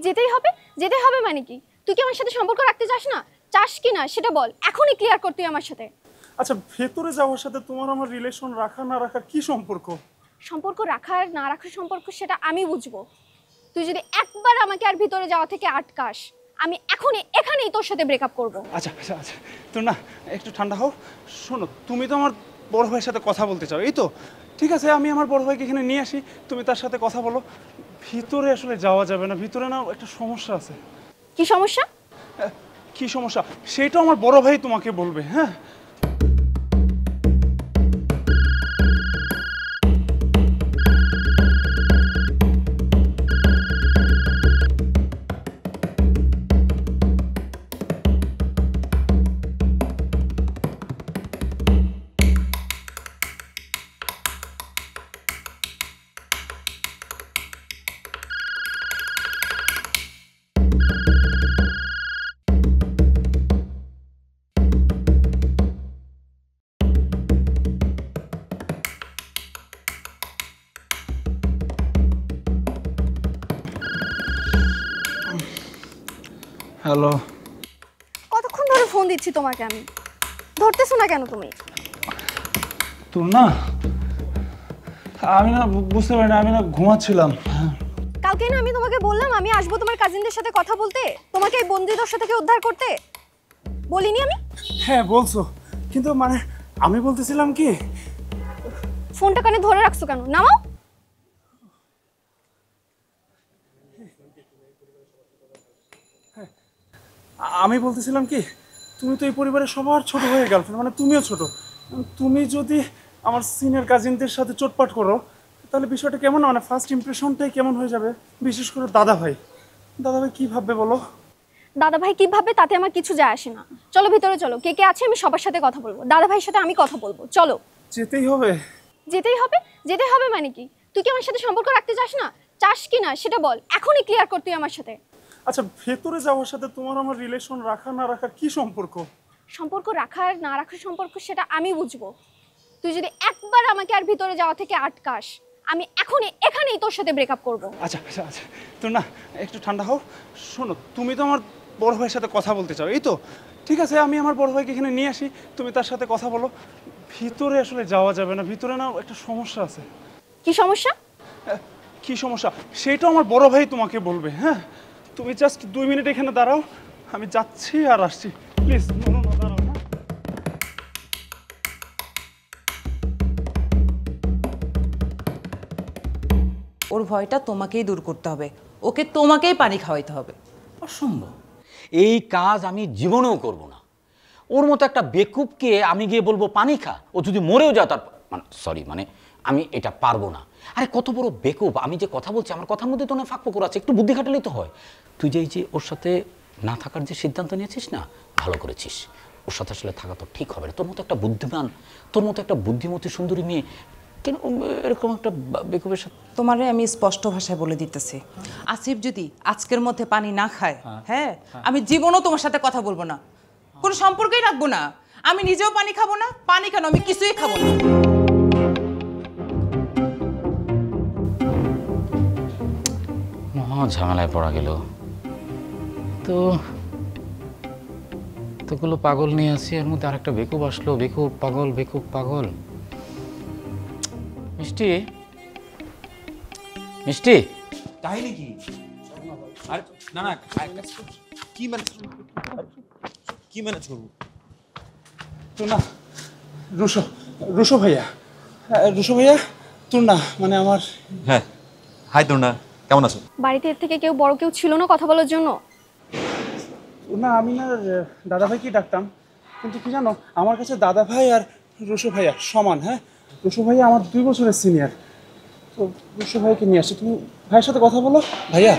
যেতেই হবে? যেতে হবে মানে কি? তুই কি আমার সাথে সম্পর্ক রাখতে চাস না? চাস কি না সেটা বল, এখনই ক্লিয়ার কর তুই আমার সাথে। আচ্ছা, ভেতরে যাওয়ার সাথে তোমার আমার রিলেশন রাখা না রাখার কি সম্পর্ক? সম্পর্ক রাখার না রাখার সম্পর্ক সেটা আমি বুঝবো। তুই যদি একবার আমাকে আর ভিতরে যাওয়া থেকে আটকাস, আমি এখনই এখানেই তোর সাথে ব্রেকআপ করব। আচ্ছা আচ্ছা আচ্ছা, তো না, একটু ঠান্ডা হও। শোনো, তুমি তো আমার বড় ভাইয়ের সাথে কথা বলতে চাও, এই তো? ঠিক আছে, আমি আমার বড় ভাইকে এখানে নিয়ে আসি, তুমি তার সাথে কথা বলো। ভিতরে আসলে যাওয়া যাবে না, ভিতরে না একটা সমস্যা আছে। কি সমস্যা? কি সমস্যা সেটা আমার বড় ভাই তোমাকে বলবে। হ্যাঁ, হ্যালো। কতক্ষণ ধরে ফোন দিচ্ছি তোমাকে আমি, ধরতেছো না কেন তুমি? তুমি না, আমি না বুঝতে পারি না, আমি না ঘুমাচ্ছিলাম। কালকে না আমি তোমাকে বললাম আমি আসবো তোমার কাজিনদের সাথে কথা বলতে, তোমাকে এই বন্দি দশা থেকে উদ্ধার করতে। বলিনি আমি? হ্যাঁ বলছো, কিন্তু মানে আমি বলতেছিলাম কি, ফোনটা কানে ধরে রাখছো কেন? নামাও। আমি বলতেছিলাম কি, তুমি তো এই পরিবারের সবার ছোট হয়ে গার্লফ্রেন্ড, মানে তুমিও ছোট। তুমি যদি আমার সিনিয়র কাজিনদের সাথে চোটপাট করো, তাহলে বিষয়টা কেমন, মানে ফার্স্ট ইমপ্রেশনটাই কেমন হয়ে যাবে। বিশেষ করে দাদা ভাই, দাদা ভাই কি ভাববে বলো? দাদা ভাই কি ভাববে তাতে আমার কিছু যায় আসে না। চলো ভিতরে চলো, কে কে আছে আমি সবার সাথে কথা বলবো, দাদা ভাইয়ের সাথে আমি কথা বলবো। চলো। যেতেই হবে? যেতেই হবে? যেতে হবে মানে কি? তুই কি আমার সাথে সম্পর্ক রাখতে চাস না? চাস কি না সেটা বল, এখনই ক্লিয়ার কর তুই আমার সাথে। আচ্ছা, ভেতরে যাওয়ার সাথে তোমার আমার রিলেশন রাখা না রাখার কি সম্পর্ক? সম্পর্ক রাখার না রাখার সম্পর্ক সেটা আমি বুঝবো। তুই যদি একবার আমাকে আর ভিতরে যাওয়া থেকে আটকাস, আমি এখনই এখানেই তোর সাথে ব্রেকআপ করব। আচ্ছা আচ্ছা আচ্ছা, তো না, একটু ঠান্ডা হও। শোনো, তুমি তো আমার বড় ভাইয়ের সাথে কথা বলতে চাও, এই তো? ঠিক আছে, আমি আমার বড় ভাইকে এখানে নিয়ে আসি, তুমি তার সাথে কথা বলো। ভিতরে আসলে যাওয়া যাবে না, ভিতরে না একটা সমস্যা আছে। কি সমস্যা? কি সমস্যা সেটা আমার বড় ভাই তোমাকে বলবে। হ্যাঁ, তুমি জাস্ট 2 মিনিট এখানে দাঁড়াও, আমি যাচ্ছি আর আসছি। প্লিজ দাঁড়াও। হ্যাঁ, ওর ভয়টা তোমাকেই দূর করতে হবে, ওকে তোমাকেই পানি খাওয়াইতে হবে। অসম্ভব, এই কাজ আমি জীবনেও করব না। ওর মতো একটা বেকুবকে আমি গিয়ে বলবো পানি খা, ও যদি মরেও যায় তার মানে সরি মানে আমি এটা পারবো না। আরে কত বড় বেকুব, আমি যে কথা বলছি আমার কথার মধ্যে তো না ফাঁক ফোকর আছে, একটু বুদ্ধি খাটালেই তো হয়। তুই যে এই যে ওর সাথে না থাকার যে সিদ্ধান্ত নিয়েছিস না, ভালো করেছিস। ওর সাথে আসলে থাকা তো ঠিক হবে না। তোর মতো একটা বুদ্ধিমান, তোর মতো একটা বুদ্ধিমতী সুন্দরী মেয়ে কেন এরকম একটা বেকুবের সাথে? তোমারে আমি স্পষ্ট ভাষায় বলে দিতেছি, আসিফ যদি আজকের মধ্যে পানি না খায়, হ্যাঁ আমি জীবনও তোমার সাথে কথা বলবো না, কোনো সম্পর্কই রাখবো না। আমি নিজেও পানি খাবো না, পানি কেন আমি কিছুই খাবো না। মহা ঝামেলায় পড়া গেল। তো এতগুলো পাগল নিয়ে আসি, এর মধ্যে আরেকটা বেকুব আসলো। বেকুব পাগল, বেকুব পাগল। মিষ্টি, মিষ্টি, কাহিনী কি? আর না না, কি ম্যানেজ করবো? তো না, রুশো রুশো ভাইয়া, রুশো ভাইয়া, তোর না মানে আমার। হ্যাঁ, হাই তোর না, কেমন আছো? বাড়িতে এর থেকে কেউ বড় কেউ ছিল না কথা বলার জন্য? না, আমি না দাদা ভাইকেই ডাকতাম, কিন্তু কি জানো, আমার কাছে দাদা ভাই আর রুশো ভাইয়া সমান। হ্যাঁ, রুশো ভাইয়া আমার 2 বছরের সিনিয়র। তো রুশো ভাইকে নিয়ে আসছি, তুমি ভাইয়ের সাথে কথা বলো। ভাইয়া